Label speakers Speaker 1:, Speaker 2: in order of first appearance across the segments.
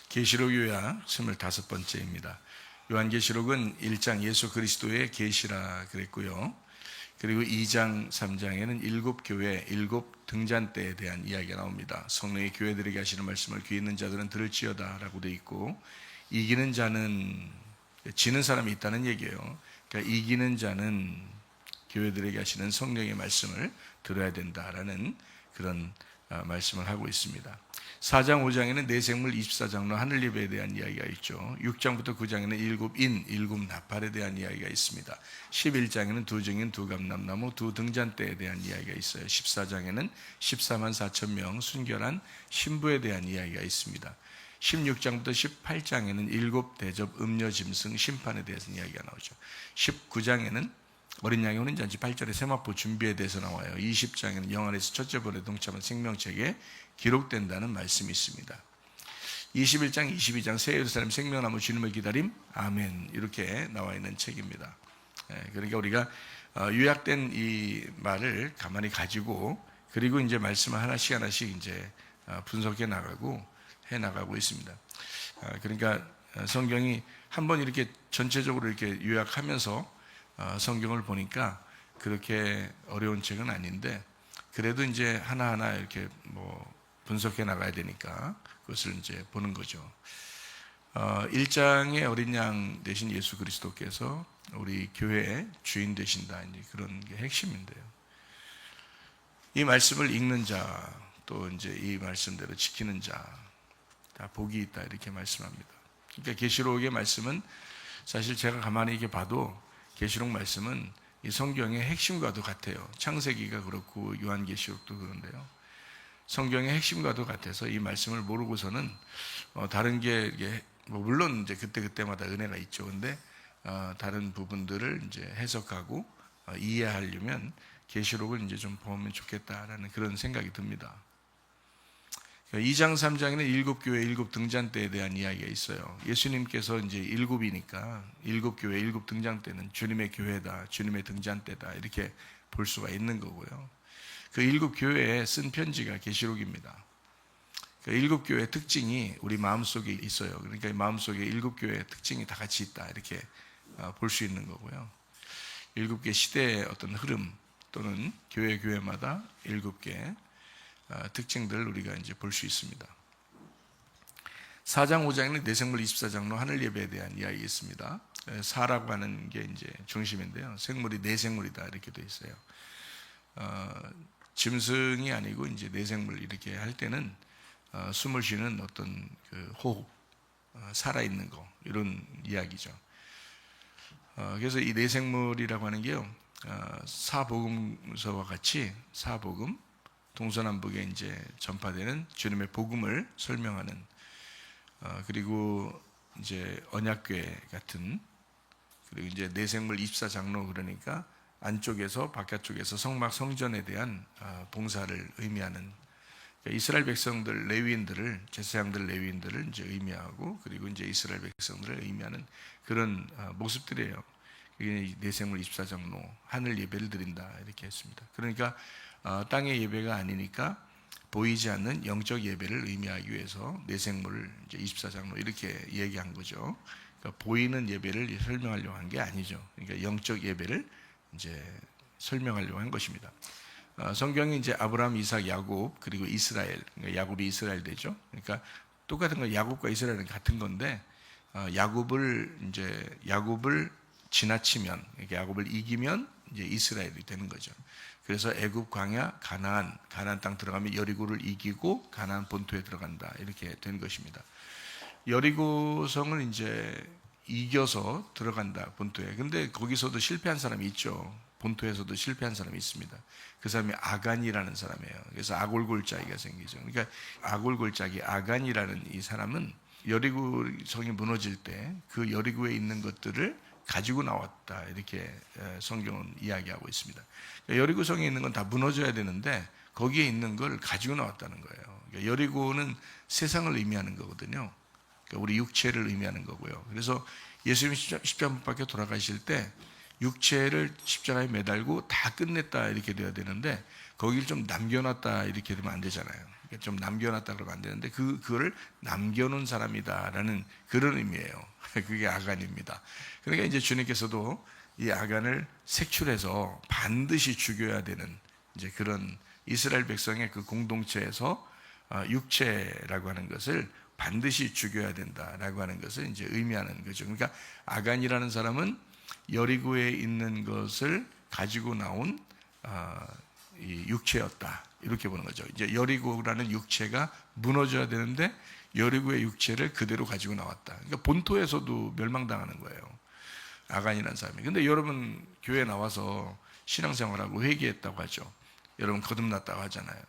Speaker 1: 계시록 요약 25번째입니다. 요한계시록은 1장 예수 그리스도의 계시라 그랬고요. 그리고 2장, 3장에는 7교회, 7등잔대에 대한 이야기가 나옵니다. 성령의 교회들에게 하시는 말씀을 귀 있는 자들은 들을지어다 라고 되어 있고, 이기는 자는, 지는 사람이 있다는 얘기예요. 그러니까 이기는 자는 교회들에게 하시는 성령의 말씀을 들어야 된다라는 그런 말씀을 하고 있습니다. 4장, 5장에는 내생물 24장로 하늘 예배에 대한 이야기가 있죠. 6장부터 9장에는 7인, 7나팔에 대한 이야기가 있습니다. 11장에는 2증인, 2감람나무, 2등잔대에 대한 이야기가 있어요. 14장에는 14만 4천 명 순결한 신부에 대한 이야기가 있습니다. 16장부터 18장에는 7대접 음료짐승 심판에 대해서 이야기가 나오죠. 19장에는 어린 양이 오는 잔치 8절에 세마포 준비에 대해서 나와요. 20장에는 영 안에서 첫째 벌에 동참한 생명책에 기록된다는 말씀이 있습니다. 21장, 22장 새 예루살렘 생명나무 주님을 기다림 아멘 이렇게 나와 있는 책입니다. 그러니까 우리가 요약된 이 말을 가만히 가지고 그리고 이제 말씀을 하나씩 하나씩 이제 분석해 나가고 해 나가고 있습니다. 그러니까 성경이 한번 이렇게 전체적으로 이렇게 요약하면서 성경을 보니까 그렇게 어려운 책은 아닌데 그래도 이제 하나하나 이렇게 분석해 나가야 되니까 그것을 이제 보는 거죠. 1장의 어린 양 되신 예수 그리스도께서 우리 교회의 주인 되신다. 이제 그런 게 핵심인데요. 이 말씀을 읽는 자, 또 이제 이 말씀대로 지키는 자, 다 복이 있다. 이렇게 말씀합니다. 그러니까 계시록의 말씀은 사실 제가 가만히 이렇게 봐도 계시록 말씀은 이 성경의 핵심과도 같아요. 창세기가 그렇고 요한계시록도 그런데요. 성경의 핵심과도 같아서 이 말씀을 모르고서는 다른 게 물론 이제 그때마다 은혜가 있죠. 근데 다른 부분들을 이제 해석하고 이해하려면 계시록을 이제 좀 보면 좋겠다라는 그런 생각이 듭니다. 2장, 3장에는 7교회, 7등잔대에 대한 이야기가 있어요. 예수님께서 이제 7이니까 7교회, 7등잔대는 주님의 교회다, 주님의 등잔대다 이렇게 볼 수가 있는 거고요. 그 7교회에 쓴 편지가 계시록입니다. 그 7교회의 특징이 우리 마음속에 있어요. 그러니까 마음속에 7교회의 특징이 다 같이 있다 이렇게 볼 수 있는 거고요. 7개 시대의 어떤 흐름 또는 교회마다 7개 특징들을 우리가 이제 볼 수 있습니다. 4장, 5장에는 내생물 24장로 하늘 예배에 대한 이야기 있습니다. 사라고 하는 게 이제 중심인데요. 생물이 내생물이다 이렇게 돼 있어요. 짐승이 아니고 이제 내생물 이렇게 할 때는 숨을 쉬는 어떤 그 호흡, 살아있는 거 이런 이야기죠. 그래서 이 내생물이라고 하는 게요, 사복음서와 같이 사복음 동서남북에 이제 전파되는 주님의 복음을 설명하는 그리고 이제 언약궤 같은 그리고 이제 내생물 24장로 그러니까 안쪽에서 바깥쪽에서 성막 성전에 대한 봉사를 의미하는 그러니까 이스라엘 백성들 레위인들을 제사장들 레위인들을 이제 의미하고 그리고 이제 이스라엘 백성들을 의미하는 그런 모습들이에요. 이게 내생물 24장로 하늘 예배를 드린다 이렇게 했습니다. 그러니까 땅의 예배가 아니니까 보이지 않는 영적 예배를 의미하기 위해서 내생물을 이제 24장로 이렇게 얘기한 거죠. 그러니까 보이는 예배를 설명하려고 한 게 아니죠. 그러니까 영적 예배를 이제 설명하려고 한 것입니다. 성경이 이제 아브라함, 이삭, 야곱 그리고 이스라엘, 그러니까 야곱이 이스라엘 되죠. 그러니까 똑같은 거 야곱과 이스라엘은 같은 건데 야곱을 지나치면, 그러니까 야곱을 이기면 이제 이스라엘이 되는 거죠. 그래서 애굽 광야 가나안 땅 들어가면 여리고를 이기고 가나안 본토에 들어간다 이렇게 된 것입니다. 여리고성을 이제 이겨서 들어간다 본토에. 근데 거기서도 실패한 사람이 있죠. 본토에서도 실패한 사람이 있습니다. 그 사람이 아간이라는 사람이에요. 그래서 아골골짜기가 생기죠. 그러니까 아골골짜기 아간이라는 이 사람은 여리고성이 무너질 때 그 여리고에 있는 것들을 가지고 나왔다 이렇게 성경은 이야기하고 있습니다. 여리고성에 있는 건 다 무너져야 되는데 거기에 있는 걸 가지고 나왔다는 거예요. 그러니까 여리고는 세상을 의미하는 거거든요. 그러니까 우리 육체를 의미하는 거고요. 그래서 예수님이 십자가 못 박혀 돌아가실 때 육체를 십자가에 매달고 다 끝냈다 이렇게 돼야 되는데 거기를 좀 남겨놨다 이렇게 되면 안 되잖아요. 그러니까 좀 남겨놨다 그러면 안 되는데 그거를 남겨놓은 사람이다라는 그런 의미예요. 그게 아간입니다. 그러니까 이제 주님께서도 이 아간을 색출해서 반드시 죽여야 되는 이제 그런 이스라엘 백성의 그 공동체에서 육체라고 하는 것을 반드시 죽여야 된다라고 하는 것을 이제 의미하는 거죠. 그러니까 아간이라는 사람은 여리고에 있는 것을 가지고 나온 이 육체였다, 이렇게 보는 거죠. 이제 여리고라는 육체가 무너져야 되는데 여리고의 육체를 그대로 가지고 나왔다. 그러니까 본토에서도 멸망당하는 거예요, 아간이라는 사람이. 근데 여러분 교회 나와서 신앙생활하고 회개했다고 하죠. 여러분 거듭났다고 하잖아요.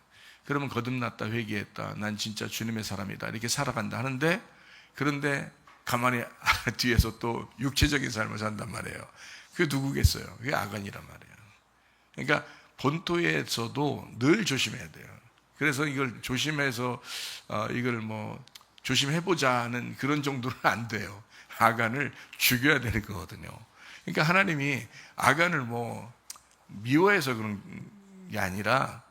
Speaker 1: 그러면 거듭났다, 회개했다, 난 진짜 주님의 사람이다, 이렇게 살아간다 하는데, 그런데 가만히 뒤에서 또 육체적인 삶을 산단 말이에요. 그게 누구겠어요? 그게 아간이란 말이에요. 그러니까 본토에서도 늘 조심해야 돼요. 그래서 이걸 조심해서 이걸 뭐 조심해보자는 그런 정도는 안 돼요. 아간을 죽여야 되는 거거든요. 그러니까 하나님이 아간을 뭐 미워해서 그런 게 아니라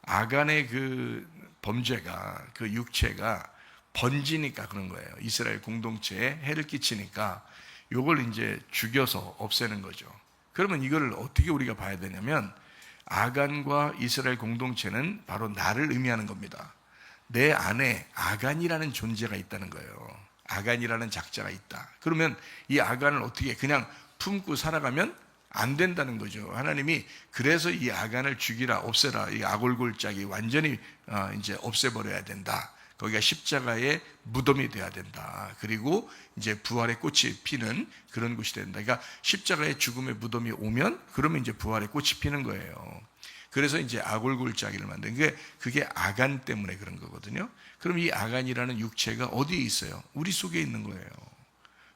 Speaker 1: 아간의 그 범죄가, 그 육체가 번지니까 그런 거예요. 이스라엘 공동체에 해를 끼치니까 요걸 이제 죽여서 없애는 거죠. 그러면 이걸 어떻게 우리가 봐야 되냐면, 아간과 이스라엘 공동체는 바로 나를 의미하는 겁니다. 내 안에 아간이라는 존재가 있다는 거예요. 아간이라는 작자가 있다. 그러면 이 아간을 어떻게 그냥 품고 살아가면 안 된다는 거죠. 하나님이 그래서 이 아간을 죽이라, 없애라, 이 악골골짝이 완전히 이제 없애버려야 된다. 거기가 십자가의 무덤이 돼야 된다. 그리고 이제 부활의 꽃이 피는 그런 곳이 된다. 그러니까 십자가의 죽음의 무덤이 오면 그러면 이제 부활의 꽃이 피는 거예요. 그래서 이제 악골골짜기를 만든 게, 그게 아간 때문에 그런 거거든요. 그럼 이 아간이라는 육체가 어디에 있어요? 우리 속에 있는 거예요.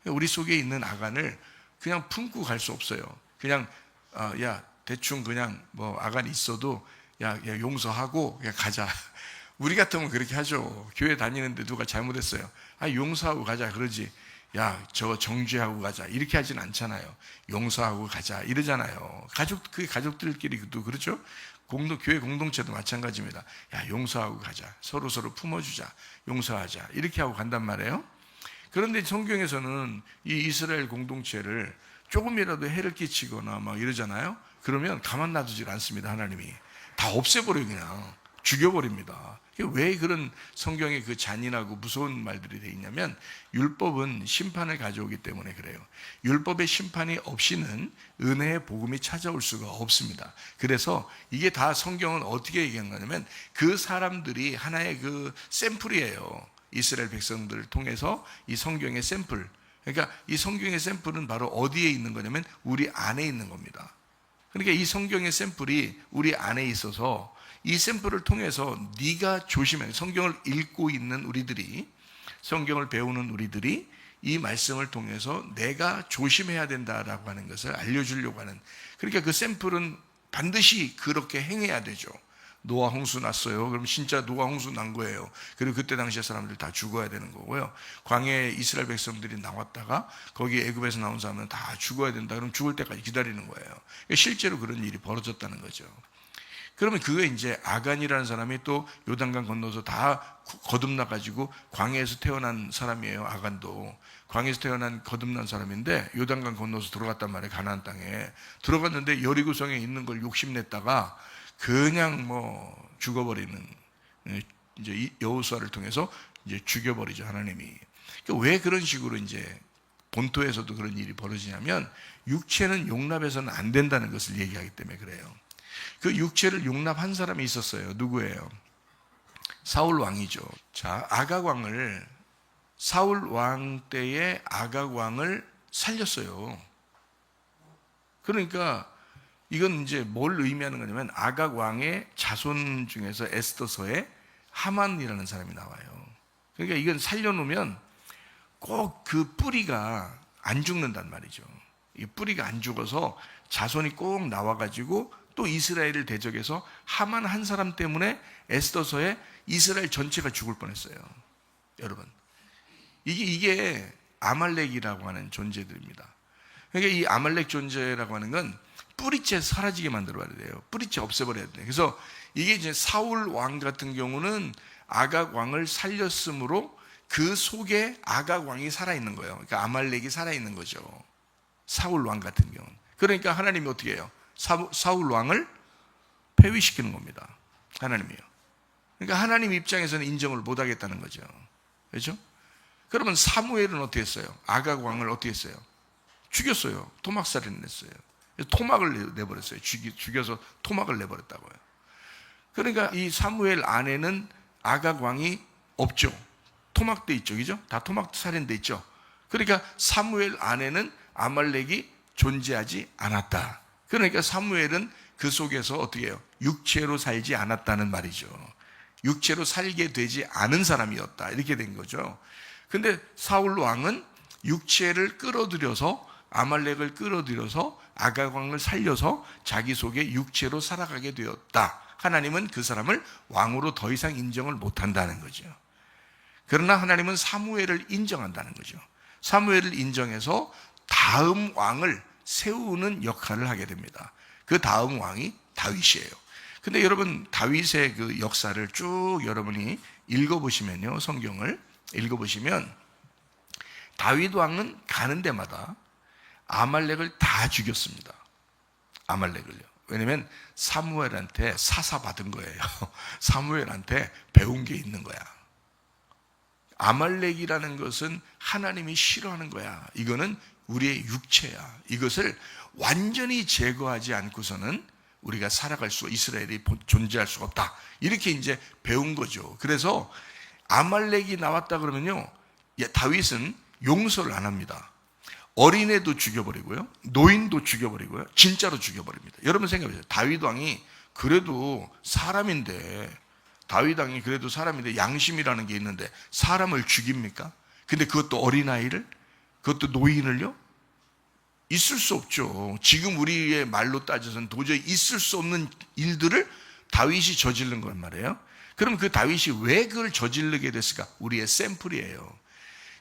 Speaker 1: 우리 속에 있는 아간을 그냥 품고 갈 수 없어요. 그냥 야 대충 그냥 뭐 아간이 있어도 야 용서하고 그냥 가자. 우리 같으면 그렇게 하죠. 교회 다니는데 누가 잘못했어요, 용서하고 가자 그러지. 야 저거 정죄하고 가자 이렇게 하진 않잖아요. 용서하고 가자 이러잖아요. 그 가족들끼리도 그렇죠. 교회 공동체도 마찬가지입니다. 야 용서하고 가자, 서로 품어주자, 용서하자, 이렇게 하고 간단 말이에요. 그런데 성경에서는 이 이스라엘 공동체를 조금이라도 해를 끼치거나 막 이러잖아요. 그러면 가만 놔두질 않습니다. 하나님이 다 없애버려요. 그냥 죽여버립니다. 왜 그런 성경에 그 잔인하고 무서운 말들이 돼 있냐면, 율법은 심판을 가져오기 때문에 그래요. 율법의 심판이 없이는 은혜의 복음이 찾아올 수가 없습니다. 그래서 이게 다 성경은 어떻게 얘기한 거냐면, 그 사람들이 하나의 그 샘플이에요. 이스라엘 백성들을 통해서 이 성경의 샘플. 그러니까 이 성경의 샘플은 바로 어디에 있는 거냐면 우리 안에 있는 겁니다. 그러니까 이 성경의 샘플이 우리 안에 있어서 이 샘플을 통해서 네가 조심해, 성경을 읽고 있는 우리들이, 성경을 배우는 우리들이 이 말씀을 통해서 내가 조심해야 된다라고 하는 것을 알려주려고 하는, 그러니까 그 샘플은 반드시 그렇게 행해야 되죠. 노아 홍수 났어요. 그럼 진짜 노아 홍수 난 거예요. 그리고 그때 당시에 사람들 다 죽어야 되는 거고요. 광야에 이스라엘 백성들이 나왔다가 거기 애굽에서 나온 사람은 다 죽어야 된다. 그럼 죽을 때까지 기다리는 거예요. 실제로 그런 일이 벌어졌다는 거죠. 그러면 그게 이제 아간이라는 사람이 또 요단강 건너서 다 거듭나가지고 광야에서 태어난 사람이에요. 아간도 광야에서 태어난 거듭난 사람인데 요단강 건너서 들어갔단 말이에요. 가나안 땅에 들어갔는데 여리고성에 있는 걸 욕심냈다가 그냥 뭐 죽어버리는, 이제 여호수아를 통해서 이제 죽여버리죠, 하나님이. 그러니까 왜 그런 식으로 이제 본토에서도 그런 일이 벌어지냐면, 육체는 용납해서는 안 된다는 것을 얘기하기 때문에 그래요. 그 육체를 용납한 사람이 있었어요. 누구예요? 사울 왕이죠. 자, 아각 왕을, 사울 왕 때의 아각 왕을 살렸어요. 그러니까 이건 이제 뭘 의미하는 거냐면, 아각 왕의 자손 중에서 에스더서에 하만이라는 사람이 나와요. 그러니까 이건 살려놓으면 꼭 그 뿌리가 안 죽는단 말이죠. 이 뿌리가 안 죽어서 자손이 꼭 나와가지고 또 이스라엘을 대적해서 하만 한 사람 때문에 에스더서에 이스라엘 전체가 죽을 뻔했어요. 여러분, 이게 아말렉이라고 하는 존재들입니다. 그러니까 이 아말렉 존재라고 하는 건 뿌리째 사라지게 만들어야 돼요. 뿌리째 없애버려야 돼요. 그래서 이게 이제 사울 왕 같은 경우는 아각 왕을 살렸으므로 그 속에 아각 왕이 살아있는 거예요. 그러니까 아말렉이 살아있는 거죠. 사울 왕 같은 경우는. 그러니까 하나님이 어떻게 해요? 사울 왕을 폐위시키는 겁니다. 하나님이요. 그러니까 하나님 입장에서는 인정을 못하겠다는 거죠. 그렇죠? 그러면 사무엘은 어떻게 했어요? 아각 왕을 어떻게 했어요? 죽였어요. 토막살인을 했어요. 토막을 내버렸어요. 죽여서 토막을 내버렸다고요. 그러니까 이 사무엘 안에는 아각 왕이 없죠. 토막돼 있죠. 그죠? 다 토막 살인돼 있죠. 그러니까 사무엘 안에는 아말렉이 존재하지 않았다. 그러니까 사무엘은 그 속에서 어떻게 해요? 육체로 살지 않았다는 말이죠. 육체로 살게 되지 않은 사람이었다. 이렇게 된 거죠. 근데 사울 왕은 육체를 끌어들여서 아말렉을 끌어들여서 아각 왕을 살려서 자기 속에 육체로 살아가게 되었다. 하나님은 그 사람을 왕으로 더 이상 인정을 못한다는 거죠. 그러나 하나님은 사무엘을 인정한다는 거죠. 사무엘을 인정해서 다음 왕을 세우는 역할을 하게 됩니다. 그 다음 왕이 다윗이에요. 근데 여러분, 다윗의 그 역사를 쭉 여러분이 읽어보시면요, 성경을 읽어보시면 다윗 왕은 가는 데마다 아말렉을 다 죽였습니다. 아말렉을요. 왜냐면 사무엘한테 사사받은 거예요. 사무엘한테 배운 게 있는 거야. 아말렉이라는 것은 하나님이 싫어하는 거야. 이거는 우리의 육체야. 이것을 완전히 제거하지 않고서는 우리가 살아갈 수, 이스라엘이 존재할 수가 없다. 이렇게 이제 배운 거죠. 그래서 아말렉이 나왔다 그러면요, 다윗은 용서를 안 합니다. 어린애도 죽여버리고요, 노인도 죽여버리고요, 진짜로 죽여버립니다. 여러분 생각해보세요. 다윗 왕이 그래도 사람인데, 양심이라는 게 있는데 사람을 죽입니까? 근데 그것도 어린아이를, 그것도 노인을요? 있을 수 없죠. 지금 우리의 말로 따져서는 도저히 있을 수 없는 일들을 다윗이 저지른 건 말이에요. 그럼 그 다윗이 왜 그걸 저지르게 됐을까? 우리의 샘플이에요.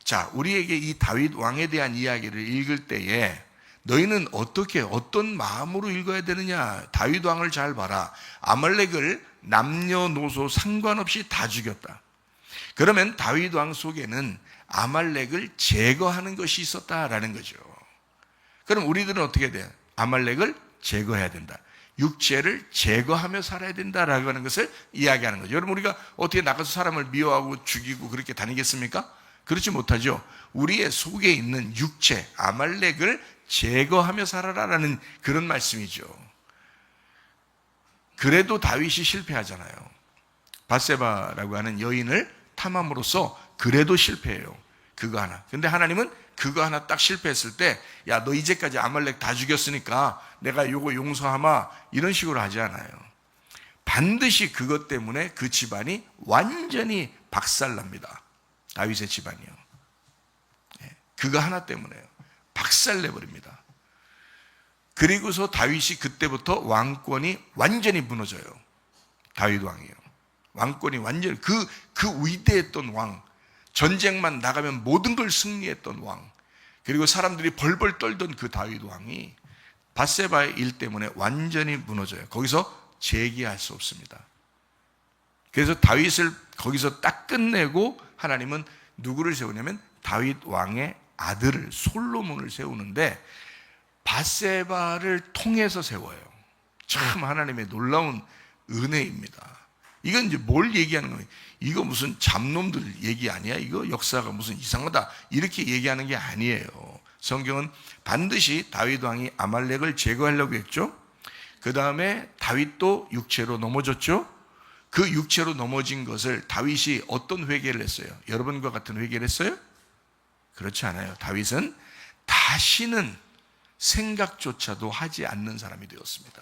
Speaker 1: 자, 우리에게 이 다윗 왕에 대한 이야기를 읽을 때에 너희는 어떤 마음으로 읽어야 되느냐? 다윗 왕을 잘 봐라. 아말렉을 남녀노소 상관없이 다 죽였다. 그러면 다윗 왕 속에는 아말렉을 제거하는 것이 있었다라는 거죠. 그럼 우리들은 어떻게 돼요? 아말렉을 제거해야 된다. 육체를 제거하며 살아야 된다라고 하는 것을 이야기하는 거죠. 여러분, 우리가 어떻게 나가서 사람을 미워하고 죽이고 그렇게 다니겠습니까? 그렇지 못하죠. 우리의 속에 있는 육체, 아말렉을 제거하며 살아라라는 그런 말씀이죠. 그래도 다윗이 실패하잖아요. 밧세바라고 하는 여인을 탐함으로써 그래도 실패해요. 그거 하나. 근데 하나님은 그거 하나 딱 실패했을 때, 야, 너 이제까지 아말렉 다 죽였으니까 내가 요거 용서하마, 이런 식으로 하지 않아요. 반드시 그것 때문에 그 집안이 완전히 박살납니다. 다윗의 집안이요. 그거 하나 때문에요. 박살내버립니다. 그리고서 다윗이 그때부터 왕권이 완전히 무너져요. 다윗 왕이요. 왕권이 완전히 그 위대했던 왕, 전쟁만 나가면 모든 걸 승리했던 왕, 그리고 사람들이 벌벌 떨던 그 다윗 왕이 밧세바의 일 때문에 완전히 무너져요. 거기서 재기할 수 없습니다. 그래서 다윗을 거기서 딱 끝내고 하나님은 누구를 세우냐면 다윗 왕의 아들을, 솔로몬을 세우는데 밧세바를 통해서 세워요. 참 하나님의 놀라운 은혜입니다. 이건 이제 뭘 얘기하는 거예요? 이거 무슨 잡놈들 얘기 아니야? 이거 역사가 무슨 이상하다, 이렇게 얘기하는 게 아니에요. 성경은 반드시 다윗 왕이 아말렉을 제거하려고 했죠. 그 다음에 다윗도 육체로 넘어졌죠. 그 육체로 넘어진 것을 다윗이 어떤 회개를 했어요? 여러분과 같은 회개를 했어요? 그렇지 않아요. 다윗은 다시는 생각조차도 하지 않는 사람이 되었습니다.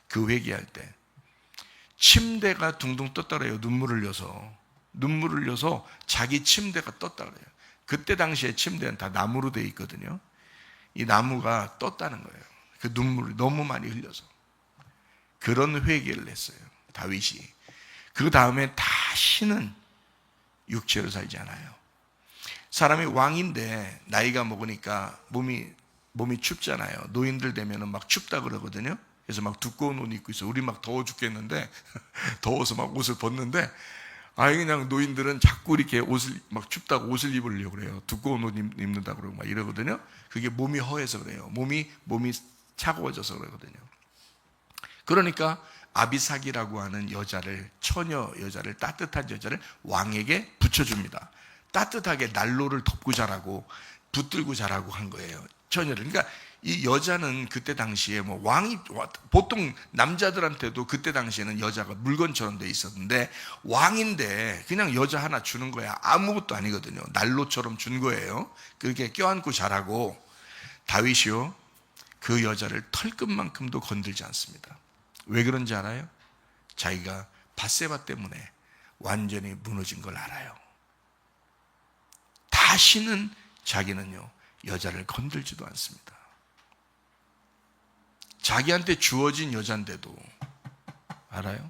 Speaker 1: 그 회개할 때 침대가 둥둥 떴다 그래요. 눈물을 흘려서 자기 침대가 떴다 그래요. 그때 당시에 침대는 다 나무로 되어 있거든요. 이 나무가 떴다는 거예요. 그 눈물을 너무 많이 흘려서. 그런 회개를 했어요, 다윗이. 그 다음에 다시는 육체로 살지 않아요. 사람이 왕인데 나이가 먹으니까 몸이 춥잖아요. 노인들 되면은 막 춥다 그러거든요. 그래서 막 두꺼운 옷 입고 있어요. 우리 막 더워 죽겠는데 더워서 막 옷을 벗는데 그냥 노인들은 자꾸 이렇게 옷을 막 춥다고 옷을 입으려고 그래요. 두꺼운 옷 입는다고 그러고 막 이러거든요. 그게 몸이 허해서 그래요. 몸이 차가워져서 그러거든요. 그러니까 아비삭이라고 하는 여자를, 처녀 여자를, 따뜻한 여자를 왕에게 붙여줍니다. 따뜻하게 난로를 덮고 자라고, 붙들고 자라고 한 거예요, 처녀를. 그러니까 이 여자는 그때 당시에 뭐 왕이, 보통 남자들한테도 그때 당시에는 여자가 물건처럼 돼 있었는데, 왕인데 그냥 여자 하나 주는 거야. 아무것도 아니거든요. 난로처럼 준 거예요. 그렇게 껴안고 자라고. 다윗이요, 그 여자를 털끝만큼도 건들지 않습니다. 왜 그런지 알아요? 자기가 밧세바 때문에 완전히 무너진 걸 알아요. 다시는 자기는요, 여자를 건들지도 않습니다. 자기한테 주어진 여잔데도, 알아요?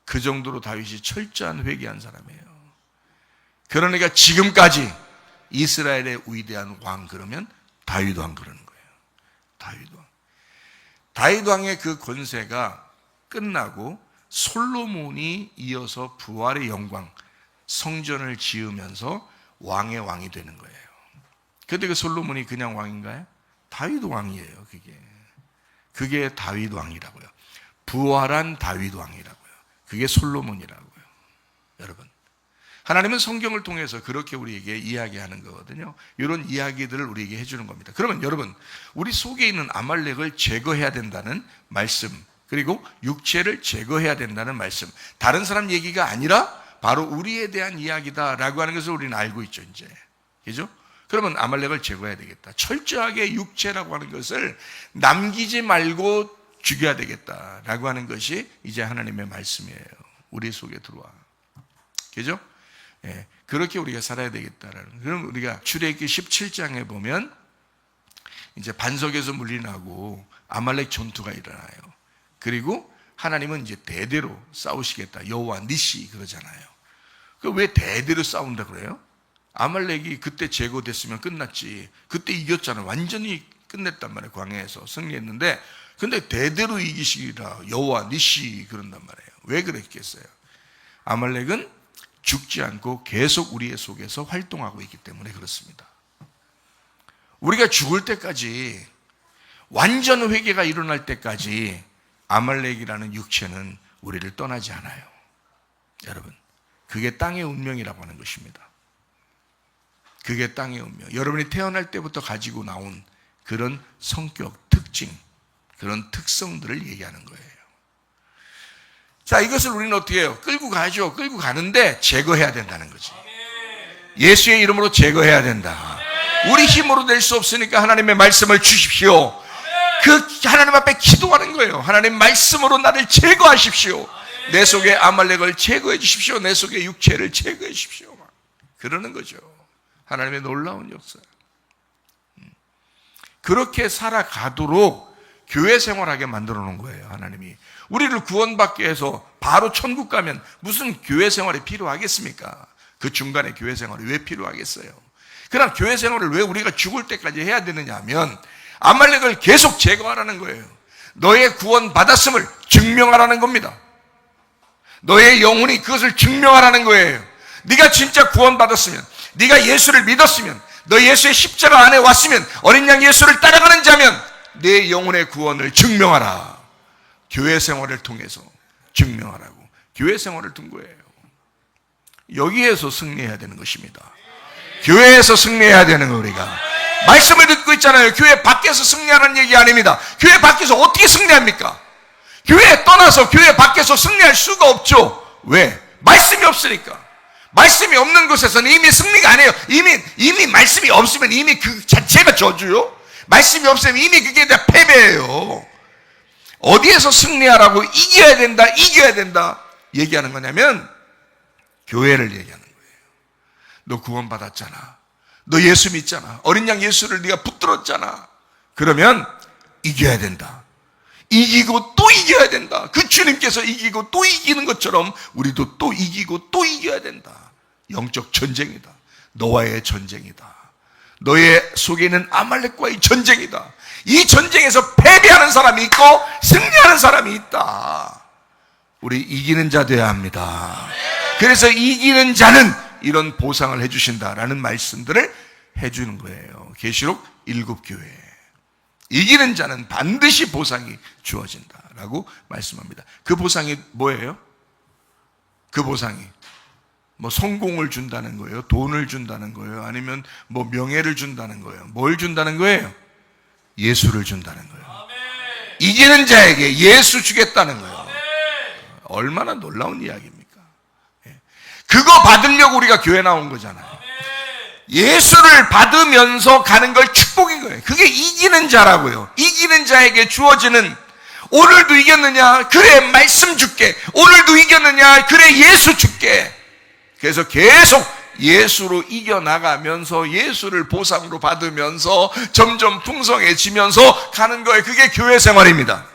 Speaker 1: 그 정도로 다윗이 철저한 회개한 사람이에요. 그러니까 지금까지 이스라엘의 위대한 왕 그러면 다윗 왕 그러는 거예요. 다윗 왕. 다윗 왕의 그 권세가 끝나고 솔로몬이 이어서 부활의 영광, 성전을 지으면서 왕의 왕이 되는 거예요. 근데 그 솔로몬이 그냥 왕인가요? 다윗 왕이에요. 그게 다윗 왕이라고요. 부활한 다윗 왕이라고요. 그게 솔로몬이라고요. 여러분, 하나님은 성경을 통해서 그렇게 우리에게 이야기하는 거거든요. 이런 이야기들을 우리에게 해주는 겁니다. 그러면 여러분, 우리 속에 있는 아말렉을 제거해야 된다는 말씀, 그리고 육체를 제거해야 된다는 말씀, 다른 사람 얘기가 아니라 바로 우리에 대한 이야기다라고 하는 것을 우리는 알고 있죠, 이제. 그죠? 그러면 아말렉을 제거해야 되겠다. 철저하게 육체라고 하는 것을 남기지 말고 죽여야 되겠다라고 하는 것이 이제 하나님의 말씀이에요. 우리 속에 들어와. 그죠? 예, 그렇게 우리가 살아야 되겠다라는. 그럼 우리가 출애굽기 17장에 보면 이제 반석에서 물리나고 아말렉 전투가 일어나요. 그리고 하나님은 이제 대대로 싸우시겠다. 여호와 니시 그러잖아요. 그 왜 대대로 싸운다 그래요? 아말렉이 그때 제거됐으면 끝났지. 그때 이겼잖아요. 완전히 끝냈단 말이에요. 광야에서 승리했는데, 근데 대대로 이기시리라 여호와 니시 그런단 말이에요. 왜 그랬겠어요? 아말렉은 죽지 않고 계속 우리의 속에서 활동하고 있기 때문에 그렇습니다. 우리가 죽을 때까지, 완전 회개가 일어날 때까지 아말렉이라는 육체는 우리를 떠나지 않아요. 여러분, 그게 땅의 운명이라고 하는 것입니다. 그게 땅의 운명. 여러분이 태어날 때부터 가지고 나온 그런 성격, 특징, 그런 특성들을 얘기하는 거예요. 자, 이것을 우리는 어떻게 해요? 끌고 가죠. 끌고 가는데 제거해야 된다는 거지. 예수의 이름으로 제거해야 된다. 우리 힘으로 낼 수 없으니까 하나님의 말씀을 주십시오. 그 하나님 앞에 기도하는 거예요. 하나님 말씀으로 나를 제거하십시오. 내 속에 아말렉을 제거해 주십시오. 내 속에 육체를 제거해 주십시오. 그러는 거죠. 하나님의 놀라운 역사. 그렇게 살아가도록 교회 생활하게 만들어 놓은 거예요. 하나님이 우리를 구원받게 해서 바로 천국 가면 무슨 교회 생활이 필요하겠습니까? 그 중간에 교회 생활이 왜 필요하겠어요? 그러나 교회 생활을 왜 우리가 죽을 때까지 해야 되느냐 하면 아말렉을 계속 제거하라는 거예요. 너의 구원 받았음을 증명하라는 겁니다. 너의 영혼이 그것을 증명하라는 거예요. 네가 진짜 구원 받았으면, 네가 예수를 믿었으면, 너 예수의 십자가 안에 왔으면, 어린 양 예수를 따라가는 자면 내 영혼의 구원을 증명하라. 교회 생활을 통해서 증명하라고 교회 생활을 둔 거예요. 여기에서 승리해야 되는 것입니다. 교회에서 승리해야 되는 거. 우리가 말씀을 듣고 있잖아요. 교회 밖에서 승리하는 얘기 아닙니다. 교회 밖에서 어떻게 승리합니까? 교회 떠나서 교회 밖에서 승리할 수가 없죠. 왜? 말씀이 없으니까. 말씀이 없는 곳에서는 이미 승리가 안 해요. 이미 말씀이 없으면 이미 그 자체가 저주요. 말씀이 없으면 이미 그게 다 패배예요. 어디에서 승리하라고 이겨야 된다 얘기하는 거냐면 교회를 얘기하는 거예요. 너 구원받았잖아. 너 예수 믿잖아. 어린 양 예수를 네가 붙들었잖아. 그러면 이겨야 된다. 이기고 또 이겨야 된다. 그 주님께서 이기고 또 이기는 것처럼 우리도 또 이기고 또 이겨야 된다. 영적 전쟁이다. 너와의 전쟁이다. 너의 속에 있는 아말렉과의 전쟁이다. 이 전쟁에서 패배하는 사람이 있고 승리하는 사람이 있다. 우리 이기는 자 되어야 합니다. 그래서 이기는 자는 이런 보상을 해주신다라는 말씀들을 해주는 거예요. 계시록 7교회. 이기는 자는 반드시 보상이 주어진다라고 말씀합니다. 그 보상이 뭐예요? 그 보상이 뭐 성공을 준다는 거예요? 돈을 준다는 거예요? 아니면 뭐 명예를 준다는 거예요? 뭘 준다는 거예요? 예수를 준다는 거예요. 이기는 자에게 예수 주겠다는 거예요. 얼마나 놀라운 이야기입니까? 그거 받으려고 우리가 교회 나온 거잖아요. 예수를 받으면서 가는 걸 축복인 거예요. 그게 이기는 자라고요. 이기는 자에게 주어지는, 오늘도 이겼느냐? 그래, 말씀 줄게. 오늘도 이겼느냐? 그래, 예수 줄게. 그래서 계속 예수로 이겨나가면서 예수를 보상으로 받으면서 점점 풍성해지면서 가는 거예요. 그게 교회 생활입니다.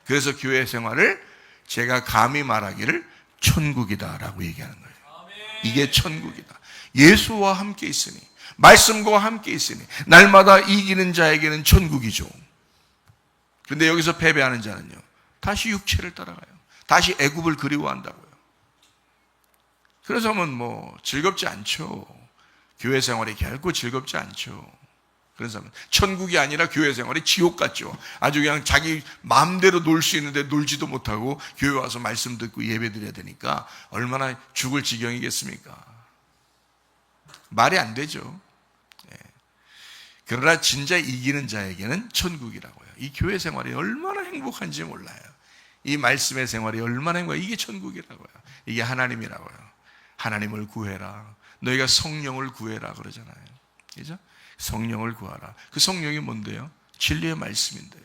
Speaker 1: 그래서 교회 생활을 제가 감히 말하기를 천국이다라고 얘기하는 거예요. 이게 천국이다. 예수와 함께 있으니, 말씀과 함께 있으니 날마다 이기는 자에게는 천국이죠. 그런데 여기서 패배하는 자는요, 다시 육체를 따라가요. 다시 애굽을 그리워한다고요. 그래서 뭐 즐겁지 않죠. 교회 생활이 결코 즐겁지 않죠. 그래서 천국이 아니라 교회 생활이 지옥 같죠. 아주 그냥 자기 마음대로 놀 수 있는데 놀지도 못하고 교회 와서 말씀 듣고 예배 드려야 되니까 얼마나 죽을 지경이겠습니까? 말이 안 되죠. 그러나 진짜 이기는 자에게는 천국이라고요. 이 교회 생활이 얼마나 행복한지 몰라요. 이 말씀의 생활이 얼마나 행복해요. 이게 천국이라고요. 이게 하나님이라고요. 하나님을 구해라. 너희가 성령을 구해라 그러잖아요. 그죠? 성령을 구하라. 그 성령이 뭔데요? 진리의 말씀인데요.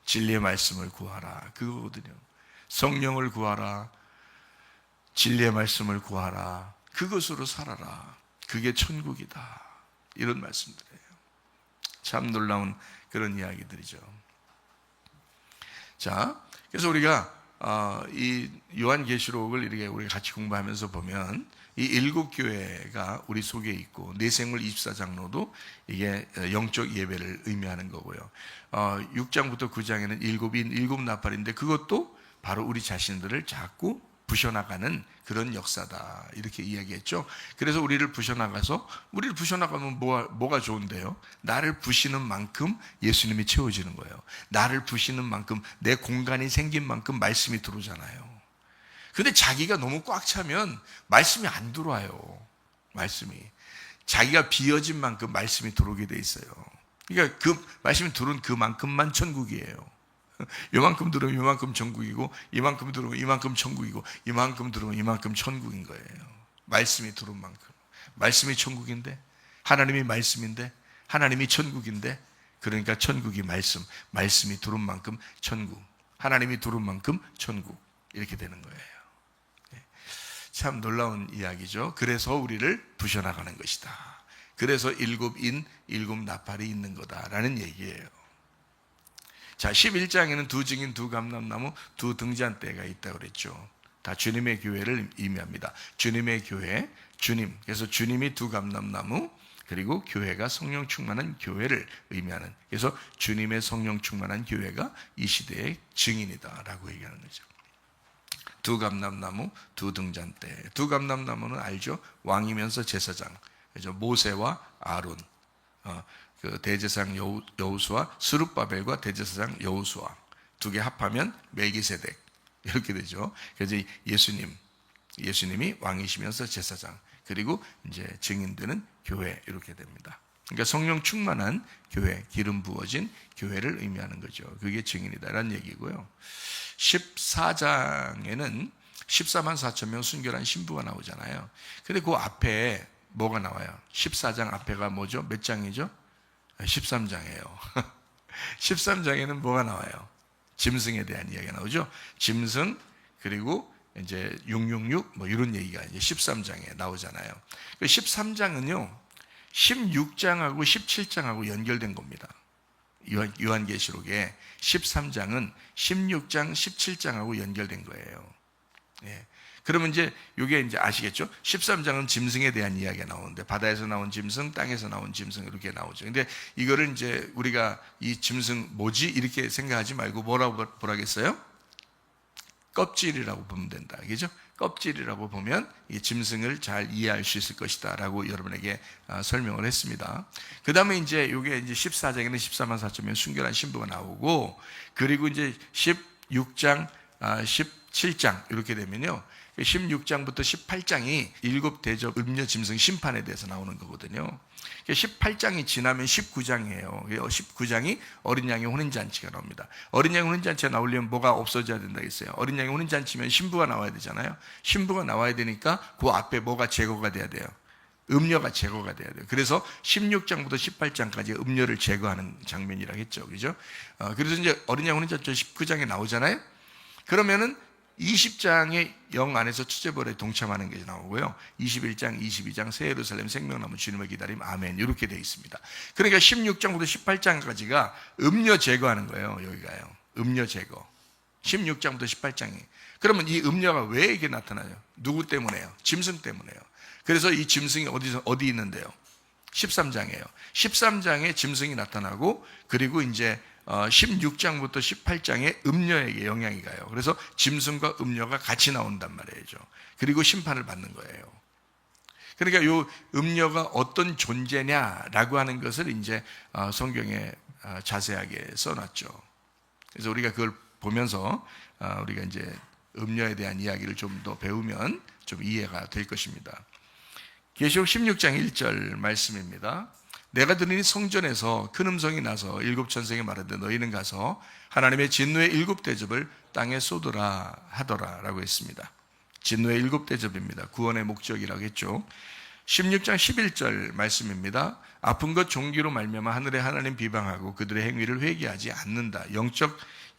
Speaker 1: 진리의 말씀을 구하라. 그거거든요. 성령을 구하라. 진리의 말씀을 구하라. 그것으로 살아라. 그게 천국이다. 이런 말씀들이에요. 참 놀라운 그런 이야기들이죠. 자, 그래서 우리가 이 요한계시록을 이렇게 우리가 같이 공부하면서 보면 이 7교회가 우리 속에 있고 내생물 24장로도 이게 영적 예배를 의미하는 거고요. 6장부터 9장에는 7인 7나팔인데 그것도 바로 우리 자신들을 자꾸 부셔나가는 그런 역사다. 이렇게 이야기했죠. 그래서 우리를 부셔나가면 뭐가 좋은데요? 나를 부시는 만큼 예수님이 채워지는 거예요. 나를 부시는 만큼 내 공간이 생긴 만큼 말씀이 들어오잖아요. 근데 자기가 너무 꽉 차면 말씀이 안 들어와요. 말씀이. 자기가 비어진 만큼 말씀이 들어오게 돼 있어요. 그러니까 그 말씀이 들어온 그만큼만 천국이에요. 요만큼 들으면 요만큼 천국이고, 이만큼 들으면 이만큼 천국이고, 이만큼 들으면 이만큼 천국인 거예요. 말씀이 들어온 만큼. 말씀이 천국인데, 하나님이 말씀인데, 하나님이 천국인데, 그러니까 천국이 말씀, 말씀이 들어온 만큼 천국, 하나님이 들어온 만큼 천국, 이렇게 되는 거예요. 참 놀라운 이야기죠. 그래서 우리를 부셔나가는 것이다. 그래서 7인 7나팔이 있는 거다라는 얘기예요. 자, 11장에는 2증인 2감람나무 2등잔대가 있다고 그랬죠. 다 주님의 교회를 의미합니다. 주님의 교회, 주님. 그래서 주님이 2감람나무, 그리고 교회가 성령 충만한 교회를 의미하는. 그래서 주님의 성령 충만한 교회가 이 시대의 증인이다라고 얘기하는 거죠. 2감람나무, 2등잔대. 2감람나무는 알죠? 왕이면서 제사장. 그죠? 모세와 아론. 그 대제사장 여호수아, 스룹바벨과 대제사장 여호수아 두 개 합하면 멜기세덱 이렇게 되죠. 그래서 예수님이 왕이시면서 제사장, 그리고 이제 증인되는 교회 이렇게 됩니다. 그러니까 성령 충만한 교회, 기름 부어진 교회를 의미하는 거죠. 그게 증인이다라는 얘기고요. 14장에는 14만 4천 명 순결한 신부가 나오잖아요. 근데 그 앞에 뭐가 나와요? 14장 앞에가 뭐죠? 몇 장이죠? 13장이에요. 13장에는 뭐가 나와요? 짐승에 대한 이야기가 나오죠. 짐승, 그리고 이제 666 뭐 이런 얘기가 이제 13장에 나오잖아요. 그 13장은요 16장하고 17장하고 연결된 겁니다. 요한계시록에 13장은 16장, 17장하고 연결된 거예요. 예. 그러면 이제 이게 이제 아시겠죠? 13장은 짐승에 대한 이야기가 나오는데, 바다에서 나온 짐승, 땅에서 나온 짐승 이렇게 나오죠. 근데 이거를 이제 우리가 이 짐승 뭐지? 이렇게 생각하지 말고 뭐라고 보라겠어요? 껍질이라고 보면 된다. 그죠? 껍질이라고 보면 이 짐승을 잘 이해할 수 있을 것이다 라고 여러분에게 설명을 했습니다. 그 다음에 이제 이게 이제 14장에는 14만 4천명 순결한 신부가 나오고, 그리고 이제 16장, 17장 이렇게 되면요, 16장부터 18장이 일곱 대접 음녀 짐승 심판에 대해서 나오는 거거든요. 18장이 지나면 19장이에요. 19장이 어린 양의 혼인잔치가 나옵니다. 어린 양의 혼인잔치가 나오려면 뭐가 없어져야 된다 했어요. 어린 양의 혼인잔치면 신부가 나와야 되잖아요. 신부가 나와야 되니까 그 앞에 뭐가 제거가 돼야 돼요. 음녀가 제거가 돼야 돼요. 그래서 16장부터 18장까지 음녀를 제거하는 장면이라고 했죠. 그죠? 그래서 이제 어린 양 혼인잔치 19장에 나오잖아요. 그러면은 20장의 영 안에서 첫째벌에 동참하는 게 나오고요. 21장, 22장 새 예루살렘 생명나무 주님을 기다림 아멘 이렇게 되어 있습니다. 그러니까 16장부터 18장까지가 음녀 제거하는 거예요. 여기가요. 음녀 제거. 16장부터 18장이. 그러면 이 음녀가 왜 이게 나타나요? 누구 때문에요? 짐승 때문에요. 그래서 이 짐승이 어디 있는데요? 13장이에요. 13장에 짐승이 나타나고, 그리고 이제 16장부터 18장에 음녀에게 영향이 가요. 그래서 짐승과 음녀가 같이 나온단 말이죠. 그리고 심판을 받는 거예요. 그러니까 이 음녀가 어떤 존재냐라고 하는 것을 이제 성경에 자세하게 써놨죠. 그래서 우리가 그걸 보면서 우리가 이제 음녀에 대한 이야기를 좀 더 배우면 좀 이해가 될 것입니다. 계시록 16장 1절 말씀입니다. 내가 들으니 성전에서 큰 음성이 나서 일곱 천성이 말하되 너희는 가서 하나님의 진노의 일곱 대접을 땅에 쏟으라 하더라 라고 했습니다. 진노의 일곱 대접입니다. 구원의 목적이라고 했죠. 16장 11절 말씀입니다. 아픈 것 종기로 말미암아 하늘의 하나님 비방하고 그들의 행위를 회개하지 않는다.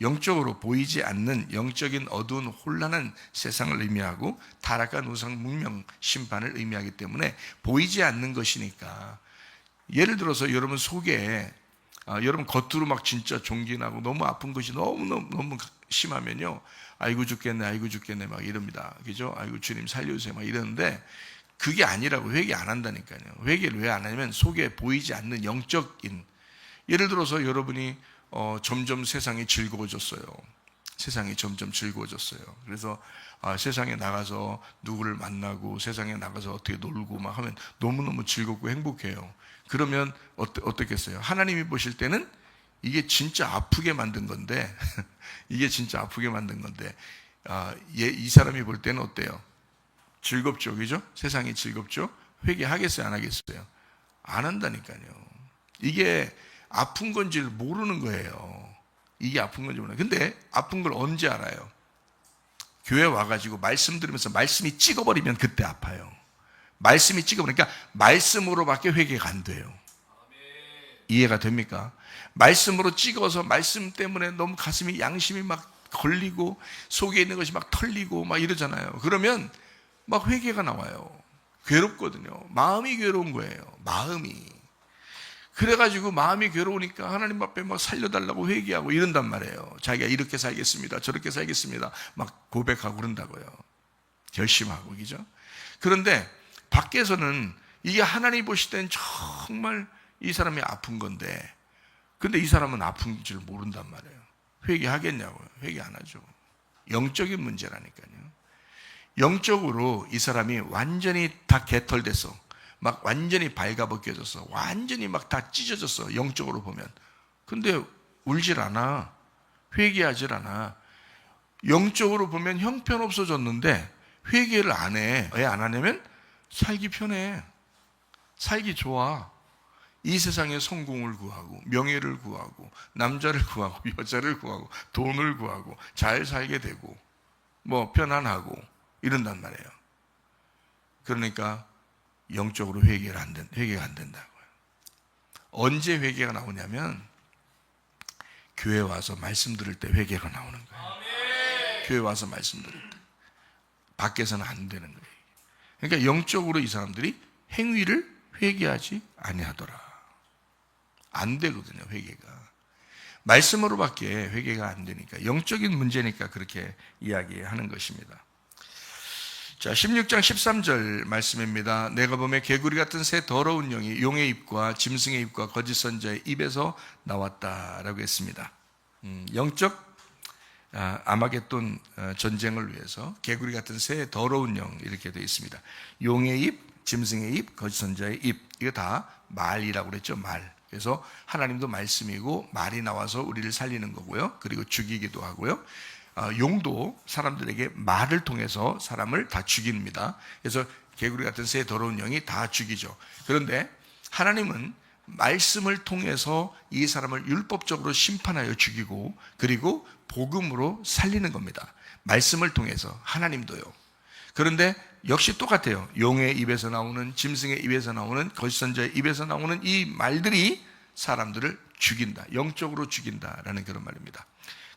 Speaker 1: 영적으로 보이지 않는 영적인 어두운 혼란한 세상을 의미하고 타락한 우상 문명 심판을 의미하기 때문에 보이지 않는 것이니까, 예를 들어서 여러분 속에 여러분 겉으로 막 진짜 종기나고 너무 아픈 것이 너무 심하면요, 아이고 죽겠네 막 이럽니다. 그죠? 아이고 주님 살려주세요 막 이러는데, 그게 아니라고. 회개 안 한다니까요. 회개를 왜 안 하냐면 속에 보이지 않는 영적인, 예를 들어서 여러분이 점점 세상이 즐거워졌어요. 세상이 점점 즐거워졌어요. 그래서 세상에 나가서 누구를 만나고 세상에 나가서 어떻게 놀고 막 하면 너무너무 즐겁고 행복해요. 그러면 어떻겠어요? 하나님이 보실 때는 이게 진짜 아프게 만든 건데 이게 진짜 아프게 만든 건데 이 사람이 볼 때는 어때요? 즐겁죠. 그죠? 세상이 즐겁죠? 회개하겠어요? 안 하겠어요? 안 한다니까요. 이게 아픈 건지를 모르는 거예요. 이게 아픈 건지 모르는 거예요. 근데 아픈 걸 언제 알아요? 교회 와가지고 말씀 들으면서 말씀이 찍어버리면 그때 아파요. 말씀이 찍어버리니까 말씀으로밖에 회개가 안 돼요. 이해가 됩니까? 말씀으로 찍어서 말씀 때문에 너무 가슴이 양심이 막 걸리고 속에 있는 것이 막 털리고 막 이러잖아요. 그러면 막 회개가 나와요. 괴롭거든요. 마음이 괴로운 거예요. 마음이. 그래가지고 마음이 괴로우니까 하나님 앞에 막 살려달라고 회개하고 이런단 말이에요. 자기가 이렇게 살겠습니다. 저렇게 살겠습니다. 막 고백하고 그런다고요. 결심하고, 그죠? 그런데 밖에서는 이게 하나님 보실 때는 정말 이 사람이 아픈 건데, 근데 이 사람은 아픈 줄 모른단 말이에요. 회개하겠냐고요. 회개 안 하죠. 영적인 문제라니까요. 영적으로 이 사람이 완전히 다 개털돼서 막 완전히 발가벗겨졌어. 완전히 막 다 찢어졌어. 영적으로 보면. 근데 울질 않아. 회개하질 않아. 영적으로 보면 형편없어졌는데 회개를 안 해. 왜 안 하냐면 살기 편해. 살기 좋아. 이 세상에 성공을 구하고 명예를 구하고 남자를 구하고 여자를 구하고 돈을 구하고 잘 살게 되고 뭐 편안하고 이런단 말이에요. 그러니까 영적으로 회개가 안 된다고요. 언제 회개가 나오냐면 교회 와서 말씀 들을 때 회개가 나오는 거예요. 교회 와서 말씀 들을 때. 밖에서는 안 되는 거예요. 그러니까 영적으로 이 사람들이 행위를 회개하지 아니하더라. 안 되거든요, 회개가. 말씀으로밖에 회개가 안 되니까, 영적인 문제니까 그렇게 이야기하는 것입니다. 자, 16장 13절 말씀입니다. 내가 보매 개구리 같은 새 더러운 영이 용의 입과 짐승의 입과 거짓 선자의 입에서 나왔다라고 했습니다. 영적 아마겟돈 전쟁을 위해서 개구리 같은 새 더러운 영 이렇게 되어 있습니다. 용의 입, 짐승의 입, 거짓 선자의 입, 이거 다 말이라고 그랬죠. 말. 그래서 하나님도 말씀이고 말이 나와서 우리를 살리는 거고요. 그리고 죽이기도 하고요. 용도 사람들에게 말을 통해서 사람을 다 죽입니다. 그래서 개구리 같은 새 더러운 영이 다 죽이죠. 그런데 하나님은 말씀을 통해서 이 사람을 율법적으로 심판하여 죽이고 그리고 복음으로 살리는 겁니다. 말씀을 통해서 하나님도요. 그런데 역시 똑같아요. 용의 입에서 나오는, 짐승의 입에서 나오는, 거짓 선자의 입에서 나오는 이 말들이 사람들을 죽인다. 영적으로 죽인다라는 그런 말입니다.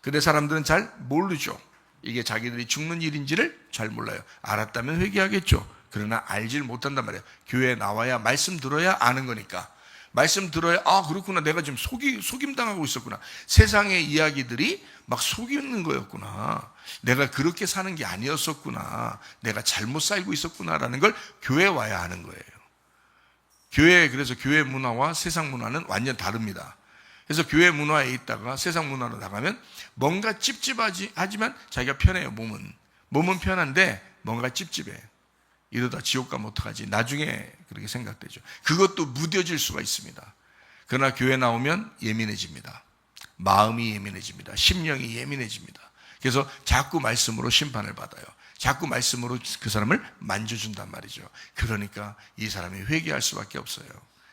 Speaker 1: 근데 사람들은 잘 모르죠. 이게 자기들이 죽는 일인지를 잘 몰라요. 알았다면 회개하겠죠. 그러나 알질 못한단 말이에요. 교회에 나와야 말씀 들어야 아는 거니까. 말씀 들어야 그렇구나. 내가 지금 속임당하고 있었구나. 세상의 이야기들이 막 속이는 거였구나. 내가 그렇게 사는 게 아니었었구나. 내가 잘못 살고 있었구나라는 걸 교회에 와야 아는 거예요. 그래서 교회 문화와 세상 문화는 완전 다릅니다. 그래서 교회 문화에 있다가 세상 문화로 나가면 뭔가 찝찝하지만 자기가 편해요. 몸은 편한데 뭔가 찝찝해. 이러다 지옥 가면 어떡하지? 나중에 그렇게 생각되죠. 그것도 무뎌질 수가 있습니다. 그러나 교회 나오면 예민해집니다. 마음이 예민해집니다. 심령이 예민해집니다. 그래서 자꾸 말씀으로 심판을 받아요. 자꾸 말씀으로 그 사람을 만져준단 말이죠. 그러니까 이 사람이 회개할 수밖에 없어요.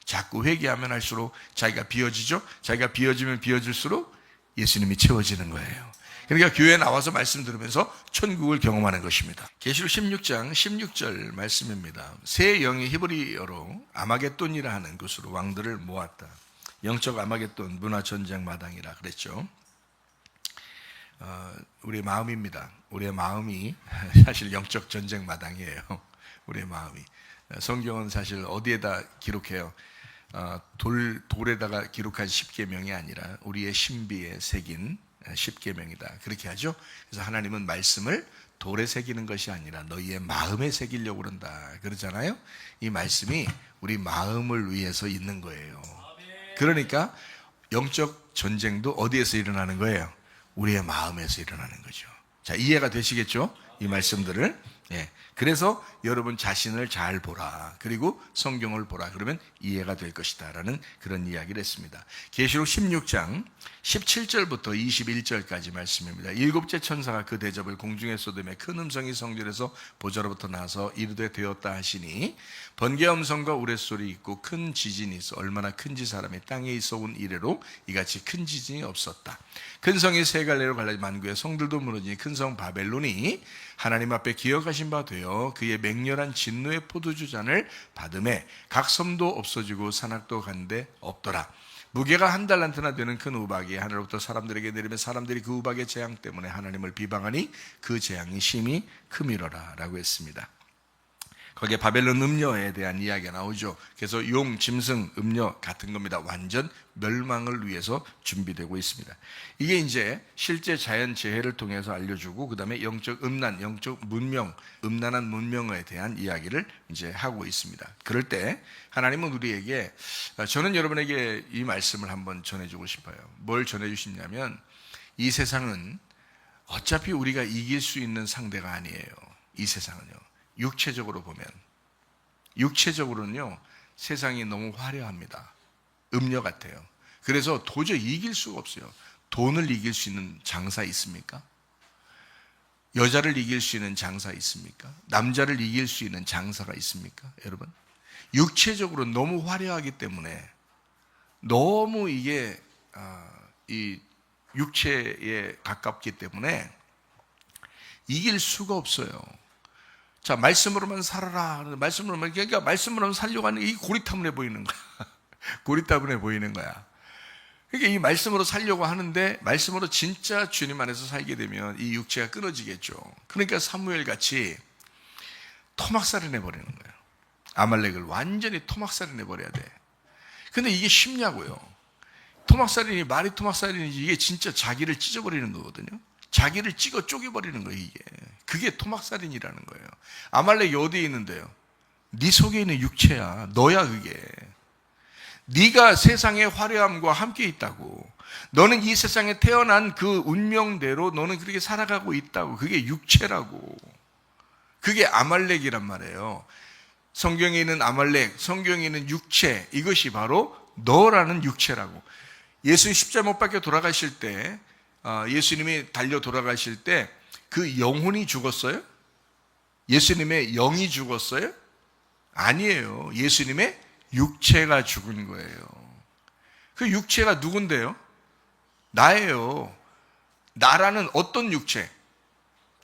Speaker 1: 자꾸 회개하면 할수록 자기가 비워지죠. 자기가 비워지면 비워질수록 예수님이 채워지는 거예요. 그러니까 교회에 나와서 말씀 들으면서 천국을 경험하는 것입니다. 계시록 16장 16절 말씀입니다. 새 영이 히브리어로 아마겟돈이라 하는 곳으로 왕들을 모았다. 영적 아마겟돈, 문화전쟁 마당이라 그랬죠. 우리의 마음입니다. 우리의 마음이 사실 영적 전쟁 마당이에요. 우리의 마음이. 성경은 사실 어디에다 기록해요? 돌에다가 기록한 10계명이 아니라 우리의 신비에 새긴 10계명이다. 그렇게 하죠. 그래서 하나님은 말씀을 돌에 새기는 것이 아니라 너희의 마음에 새기려고 그런다. 그러잖아요. 이 말씀이 우리 마음을 위해서 있는 거예요. 그러니까 영적 전쟁도 어디에서 일어나는 거예요? 우리의 마음에서 일어나는 거죠. 자, 이해가 되시겠죠? 이 말씀들을. 그래서 여러분 자신을 잘 보라. 그리고 성경을 보라. 그러면 이해가 될 것이다. 라는 그런 이야기를 했습니다. 계시록 16장 17절부터 21절까지 말씀입니다. 일곱째 천사가 그 대접을 공중에 쏟으며 큰 음성이 성전에서 보좌로부터 나서 이르되 되었다 하시니 번개 음성과 우레소리 있고 큰 지진이 있어 얼마나 큰지 사람이 땅에 있어 온 이래로 이같이 큰 지진이 없었다. 큰 성이 세 갈래로 갈라져 만구의 성들도 무너지니 큰 성 바벨론이 하나님 앞에 기억하신 바 되어 그의 맹렬한 진노의 포도주 잔을 받음에 각 섬도 없어지고 산악도 간데 없더라. 무게가 한 달란트나 되는 큰 우박이 하늘로부터 사람들에게 내리면 사람들이 그 우박의 재앙 때문에 하나님을 비방하니 그 재앙이 심히 크미러라 라고 했습니다. 거기에 바벨론 음녀에 대한 이야기가 나오죠. 그래서 용, 짐승, 음녀 같은 겁니다. 완전 멸망을 위해서 준비되고 있습니다. 이게 이제 실제 자연 재해를 통해서 알려주고 그 다음에 영적 음란, 영적 문명, 음란한 문명에 대한 이야기를 이제 하고 있습니다. 그럴 때 하나님은 우리에게, 저는 여러분에게 이 말씀을 한번 전해주고 싶어요. 뭘 전해주시냐면 이 세상은 어차피 우리가 이길 수 있는 상대가 아니에요. 이 세상은요. 육체적으로는요, 세상이 너무 화려합니다. 음료 같아요. 그래서 도저히 이길 수가 없어요. 돈을 이길 수 있는 장사 있습니까? 여자를 이길 수 있는 장사 있습니까? 남자를 이길 수 있는 장사가 있습니까? 여러분, 육체적으로 너무 화려하기 때문에 너무 이게 이 육체에 가깝기 때문에 이길 수가 없어요. 자, 말씀으로만 살아라. 말씀으로만, 그러니까 말씀으로만 살려고 하는 이 고리타분해 보이는 거야. 고리타분해 보이는 거야. 그러니까 이 말씀으로 살려고 하는데 말씀으로 진짜 주님 안에서 살게 되면 이 육체가 끊어지겠죠. 그러니까 사무엘 같이 토막살이 내버리는 거예요. 아말렉을 완전히 토막살이 내버려야 돼. 근데 이게 쉽냐고요. 토막살인이 말이 토막살인이지 이게 진짜 자기를 찢어버리는 거거든요. 자기를 찍어 쪼개버리는 거예요. 이게. 그게 토막살인이라는 거예요. 아말렉이 어디에 있는데요? 네 속에 있는 육체야. 너야 그게. 네가 세상의 화려함과 함께 있다고. 너는 이 세상에 태어난 그 운명대로 너는 그렇게 살아가고 있다고. 그게 육체라고. 그게 아말렉이란 말이에요. 성경에 있는 아말렉, 성경에 있는 육체, 이것이 바로 너라는 육체라고. 예수님 십자가 못 박혀 돌아가실 때, 예수님이 달려 돌아가실 때 그 영혼이 죽었어요? 예수님의 영이 죽었어요? 아니에요. 예수님의 육체가 죽은 거예요. 그 육체가 누군데요? 나예요. 나라는 어떤 육체?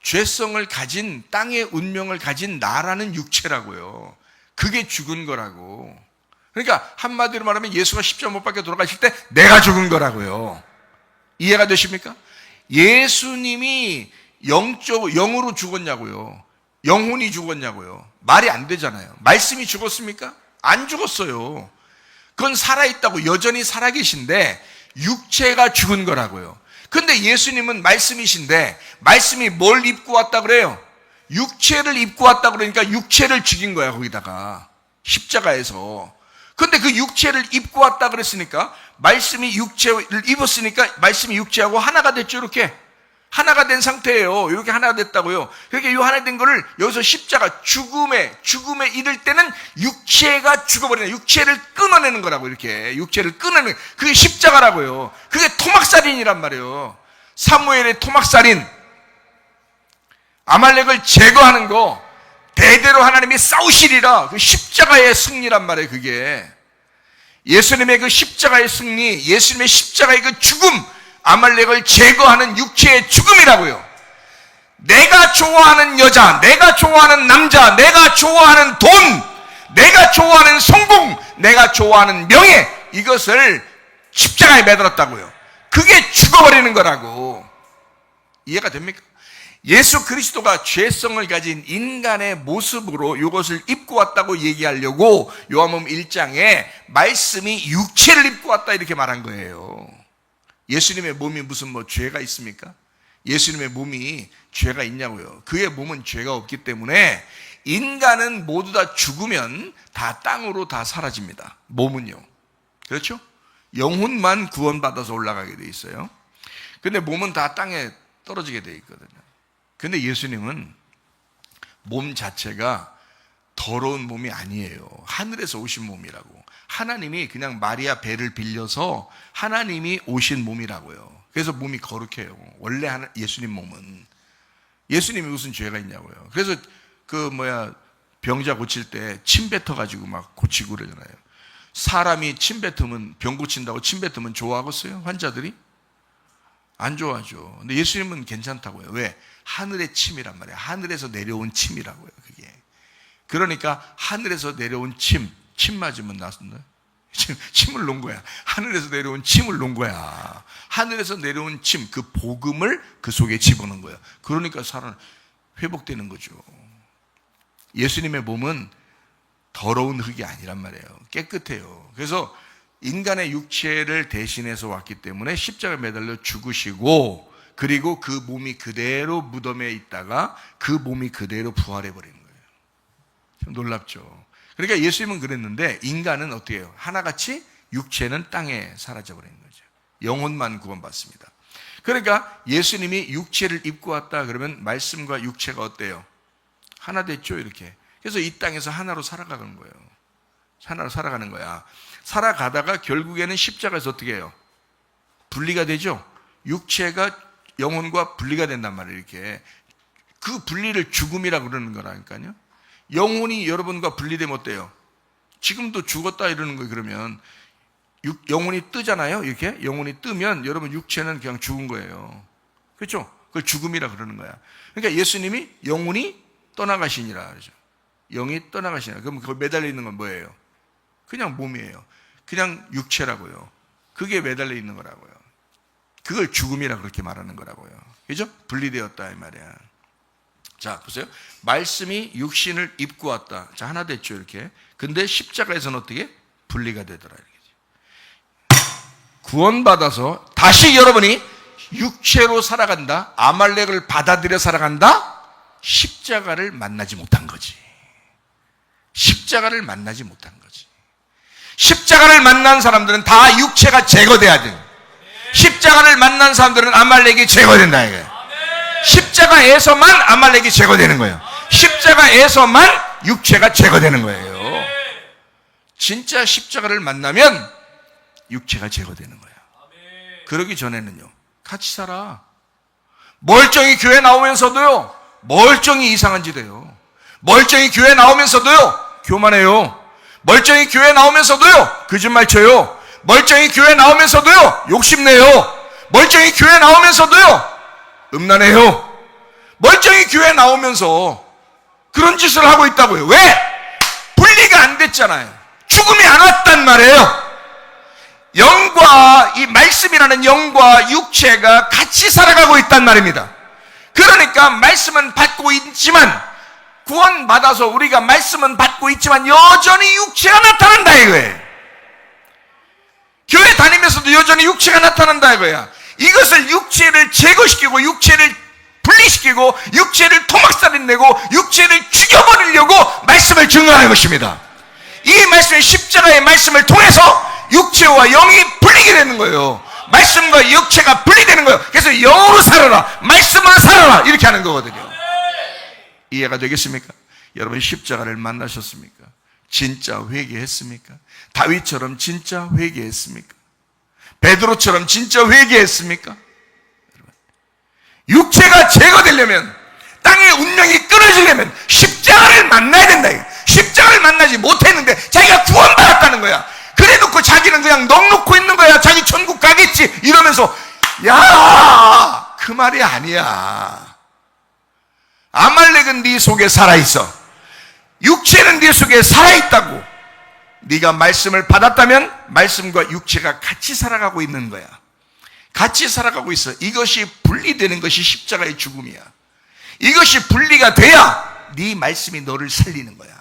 Speaker 1: 죄성을 가진, 땅의 운명을 가진 나라는 육체라고요. 그게 죽은 거라고. 그러니까 한마디로 말하면 예수가 십자가 못 박혀 돌아가실 때 내가 죽은 거라고요. 이해가 되십니까? 예수님이 영으로 죽었냐고요. 영혼이 죽었냐고요. 말이 안 되잖아요. 말씀이 죽었습니까? 안 죽었어요. 그건 살아있다고, 여전히 살아계신데 육체가 죽은 거라고요. 근데 예수님은 말씀이신데 말씀이 뭘 입고 왔다 그래요? 육체를 입고 왔다 그러니까 육체를 죽인 거야, 거기다가 십자가에서. 근데 그 육체를 입고 왔다 그랬으니까, 말씀이 육체를 입었으니까 말씀이 육체하고 하나가 됐죠. 이렇게 하나가 된 상태예요. 이렇게 하나가 됐다고요. 그러니까 이 하나 된 거를 여기서 십자가, 죽음에 이를 때는 육체가 죽어버리는, 육체를 끊어내는 거라고. 이렇게 육체를 끊어내는, 그게 십자가라고요. 그게 토막살인이란 말이에요. 사무엘의 토막살인, 아말렉을 제거하는 거, 대대로 하나님이 싸우시리라. 그 십자가의 승리란 말이에요. 그게 예수님의 그 십자가의 승리, 예수님의 십자가의 그 죽음, 아말렉을 제거하는 육체의 죽음이라고요. 내가 좋아하는 여자, 내가 좋아하는 남자, 내가 좋아하는 돈, 내가 좋아하는 성공, 내가 좋아하는 명예, 이것을 십자가에 매달았다고요. 그게 죽어버리는 거라고. 이해가 됩니까? 예수 그리스도가 죄성을 가진 인간의 모습으로 이것을 입고 왔다고 얘기하려고 요한복음 1장에 말씀이 육체를 입고 왔다 이렇게 말한 거예요. 예수님의 몸이 무슨 죄가 있습니까? 예수님의 몸이 죄가 있냐고요. 그의 몸은 죄가 없기 때문에 인간은 모두 다 죽으면 다 땅으로 다 사라집니다. 몸은요. 그렇죠? 영혼만 구원받아서 올라가게 돼 있어요. 근데 몸은 다 땅에 떨어지게 돼 있거든요. 근데 예수님은 몸 자체가 더러운 몸이 아니에요. 하늘에서 오신 몸이라고. 하나님이 그냥 마리아 배를 빌려서 하나님이 오신 몸이라고요. 그래서 몸이 거룩해요. 원래 예수님 몸은. 예수님이 무슨 죄가 있냐고요. 그래서 병자 고칠 때 침 뱉어가지고 막 고치고 그러잖아요. 사람이 침 뱉으면, 병 고친다고 침 뱉으면 좋아하겠어요? 환자들이? 안 좋아하죠. 근데 예수님은 괜찮다고요. 왜? 하늘의 침이란 말이에요. 하늘에서 내려온 침이라고요. 그게. 그러니까 하늘에서 내려온 침 맞으면 낫는다. 침을 놓은 거야. 하늘에서 내려온 침을 놓은 거야. 하늘에서 내려온 침, 그 복음을 그 속에 집어넣은 거야. 그러니까 사람 회복되는 거죠. 예수님의 몸은 더러운 흙이 아니란 말이에요. 깨끗해요. 그래서 인간의 육체를 대신해서 왔기 때문에 십자가에 매달려 죽으시고, 그리고 그 몸이 그대로 무덤에 있다가 그 몸이 그대로 부활해버리는 거예요. 참 놀랍죠. 그러니까 예수님은 그랬는데 인간은 어떻게 해요? 하나같이 육체는 땅에 사라져버리는 거죠. 영혼만 구원받습니다. 그러니까 예수님이 육체를 입고 왔다 그러면 말씀과 육체가 어때요? 하나 됐죠, 이렇게. 그래서 이 땅에서 하나로 살아가는 거예요. 하나로 살아가는 거야. 살아가다가 결국에는 십자가에서 어떻게 해요? 분리가 되죠? 육체가 영혼과 분리가 된단 말이에요, 이렇게. 그 분리를 죽음이라고 그러는 거라니까요. 영혼이 여러분과 분리되면 어때요? 지금도 죽었다 이러는 거예요. 그러면 영혼이 뜨잖아요, 이렇게. 영혼이 뜨면 여러분 육체는 그냥 죽은 거예요. 그렇죠? 그걸 죽음이라 그러는 거야. 그러니까 예수님이 영혼이 떠나가시니라 그러죠. 영이 떠나가시니라. 그럼 그걸 매달려 있는 건 뭐예요? 그냥 몸이에요. 그냥 육체라고요. 그게 매달려 있는 거라고요. 그걸 죽음이라 그렇게 말하는 거라고요. 그죠? 분리되었다 이 말이야. 자, 보세요. 말씀이 육신을 입고 왔다. 자, 하나 됐죠, 이렇게. 근데 십자가에서는 어떻게? 분리가 되더라. 이렇게. 구원받아서 다시 여러분이 육체로 살아간다. 아말렉을 받아들여 살아간다. 십자가를 만나지 못한 거지. 십자가를 만나지 못한 거지. 십자가를 만난 사람들은 다 육체가 제거돼야 돼요. 십자가를 만난 사람들은 아말렉이 제거된다 이거예요. 십자가에서만 아말렉이 제거되는 거예요. 십자가에서만 육체가 제거되는 거예요. 진짜 십자가를 만나면 육체가 제거되는 거예요. 그러기 전에는요, 같이 살아. 멀쩡히 교회 나오면서도요, 멀쩡히 이상한 짓 해요. 멀쩡히 교회 나오면서도요, 교만해요. 멀쩡히 교회 나오면서도요, 거짓말 쳐요. 멀쩡히 교회 나오면서도요, 욕심내요. 멀쩡히 교회 나오면서도요, 음란해요. 멀쩡히 교회 나오면서 그런 짓을 하고 있다고요. 왜? 분리가 안 됐잖아요. 죽음이 안 왔단 말이에요. 영과, 이 말씀이라는 영과 육체가 같이 살아가고 있단 말입니다. 그러니까 말씀은 받고 있지만, 구원받아서 우리가 말씀은 받고 있지만 여전히 육체가 나타난다 이거예요. 교회 다니면서도 여전히 육체가 나타난다 이거야. 이것을 육체를 제거시키고 육체를 분리시키고 육체를 토막살인 내고 육체를 죽여버리려고 말씀을 증거하는 것입니다. 이 말씀의 십자가의 말씀을 통해서 육체와 영이 분리게 되는 거예요. 말씀과 육체가 분리되는 거예요. 그래서 영으로 살아라, 말씀으로 살아라, 이렇게 하는 거거든요. 이해가 되겠습니까? 여러분, 십자가를 만나셨습니까? 진짜 회개했습니까? 다윗처럼 진짜 회개했습니까? 베드로처럼 진짜 회개했습니까? 육체가 제거되려면, 땅의 운명이 끊어지려면 십자가를 만나야 된다. 십자가를 만나지 못했는데 자기가 구원받았다는 거야. 그래놓고 자기는 그냥 넋놓고 있는 거야. 자기 천국 가겠지 이러면서, 야, 그 말이 아니야. 아말렉은 네 속에 살아있어. 육체는 네 속에 살아있다고. 네가 말씀을 받았다면 말씀과 육체가 같이 살아가고 있는 거야. 같이 살아가고 있어. 이것이 분리되는 것이 십자가의 죽음이야. 이것이 분리가 돼야 네 말씀이 너를 살리는 거야.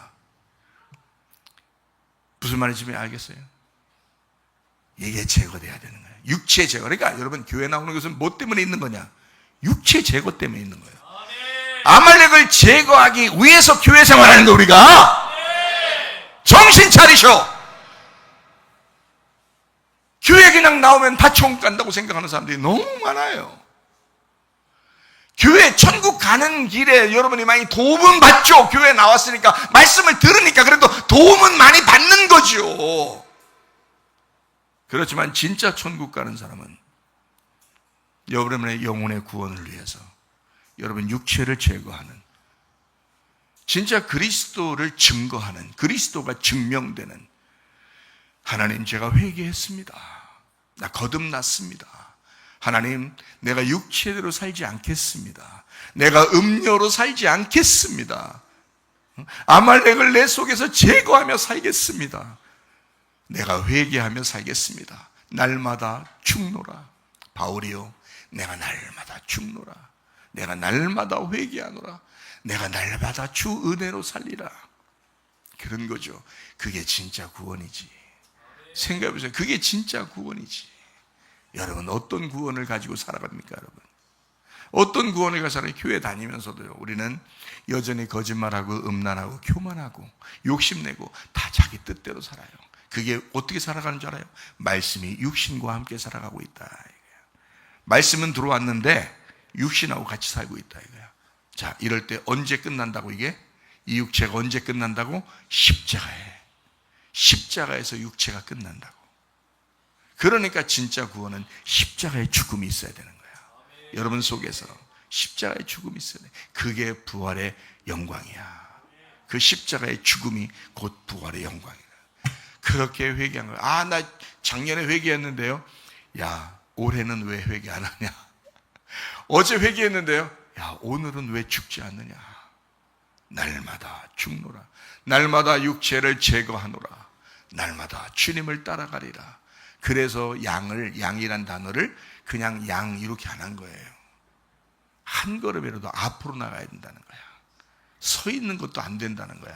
Speaker 1: 무슨 말인지 알겠어요? 이게 제거돼야 되는 거야. 육체 제거. 그러니까 여러분, 교회 나오는 것은 뭐 때문에 있는 거냐? 육체 제거 때문에 있는 거예요. 아말렉을 제거하기 위해서 교회 생활하는 거. 우리가 정신 차리셔. 교회 그냥 나오면 다 천국 간다고 생각하는 사람들이 너무 많아요. 교회 천국 가는 길에 여러분이 많이 도움은 받죠. 교회 나왔으니까, 말씀을 들으니까 그래도 도움은 많이 받는 거죠. 그렇지만 진짜 천국 가는 사람은 여러분의 영혼의 구원을 위해서 여러분 육체를 제거하는, 진짜 그리스도를 증거하는, 그리스도가 증명되는, 하나님 제가 회개했습니다. 나 거듭났습니다. 하나님, 내가 육체대로 살지 않겠습니다. 내가 음료로 살지 않겠습니다. 아말렉을 내 속에서 제거하며 살겠습니다. 내가 회개하며 살겠습니다. 날마다 죽노라. 바울이요, 내가 날마다 죽노라. 내가 날마다 회개하노라. 내가 날마다 주 은혜로 살리라. 그런 거죠. 그게 진짜 구원이지. 생각해보세요. 그게 진짜 구원이지. 여러분, 어떤 구원을 가지고 살아갑니까, 여러분? 어떤 구원을 가지고 살아요? 교회 다니면서도요, 우리는 여전히 거짓말하고 음란하고 교만하고 욕심내고 다 자기 뜻대로 살아요. 그게 어떻게 살아가는 줄 알아요? 말씀이 육신과 함께 살아가고 있다. 말씀은 들어왔는데 육신하고 같이 살고 있다 이거야. 자, 이럴 때 언제 끝난다고? 이게 이 육체가 언제 끝난다고? 십자가에서 육체가 끝난다고. 그러니까 진짜 구원은 십자가의 죽음이 있어야 되는 거야. 여러분 속에서 십자가의 죽음이 있어야 돼. 그게 부활의 영광이야. 그 십자가의 죽음이 곧 부활의 영광이야. 그렇게 회개한 거야. 아, 나 작년에 회개했는데요. 야, 올해는 왜 회개 안 하냐? 어제 회개했는데요. 야, 오늘은 왜 죽지 않느냐? 날마다 죽노라. 날마다 육체를 제거하노라. 날마다 주님을 따라가리라. 그래서 양이란 단어를 그냥 양 이렇게 안 한 거예요. 한 걸음이라도 앞으로 나가야 된다는 거야. 서 있는 것도 안 된다는 거야.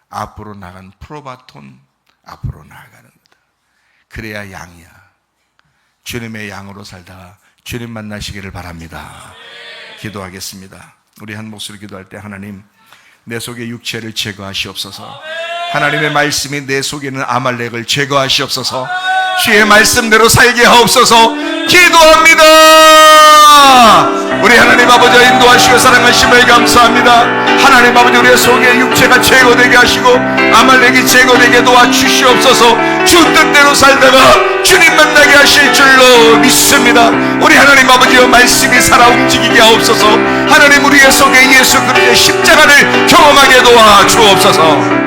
Speaker 1: 앞으로 나간 프로바톤, 앞으로 나아가는 거다. 그래야 양이야. 주님의 양으로 살다가 주님 만나시기를 바랍니다. 기도하겠습니다. 우리 한 목소리 기도할 때, 하나님, 내 속에 육체를 제거하시옵소서. 하나님의 말씀이 내 속에 있는 아말렉을 제거하시옵소서. 주의 말씀대로 살게 하옵소서. 기도합니다. 우리 하나님 아버지 인도하시고 사랑하심을 감사합니다. 하나님 아버지 우리의 속에 육체가 제거되게 하시고 아말렉이 제거되게 도와주시옵소서. 주 뜻대로 살다가 주님 만나게 하실 줄로 믿습니다. 우리 하나님 아버지의 말씀이 살아 움직이게 하옵소서. 하나님 우리의 속에 예수 그리스도의 십자가를 경험하게 도와주옵소서.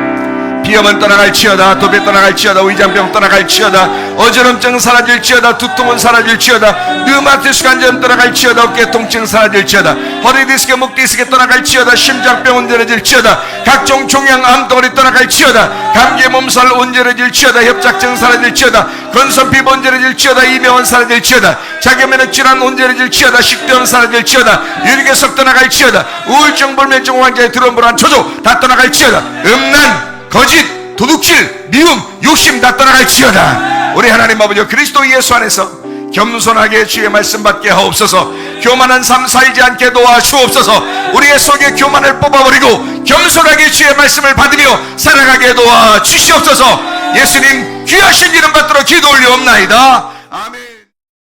Speaker 1: 비염은 떠나갈지어다, 도배 떠나갈지어다, 위장병 떠나갈지어다, 어지럼증 사라질지어다, 두통은 사라질지어다, 류마티스 관절 떠나갈지어다, 어깨 통증 사라질지어다, 허리 디스크, 목 디스크 떠나갈지어다, 심장병 온전해질지어다, 각종 종양 암덩어리 떠나갈지어다, 감기 몸살 온전해질지어다, 협착증 사라질지어다, 건선 피부 온전해질지어다, 이명은 사라질지어다, 자기면역 질환 온전해질지어다, 식도염 사라질지어다, 유리개석 떠나갈지어다, 우울증 불면증 환자의 들어온 불안 초조 다 떠나갈지어다, 음란 거짓, 도둑질, 미움, 욕심 다 떠나갈지어다. 우리 하나님 아버지 그리스도 예수 안에서 겸손하게 주의 말씀 받게 하옵소서. 교만한 삶 살지 않게 도와주옵소서. 우리의 속에 교만을 뽑아버리고 겸손하게 주의 말씀을 받으며 살아가게 도와주시옵소서. 예수님 귀하신 이름 받들어 기도 올리옵나이다.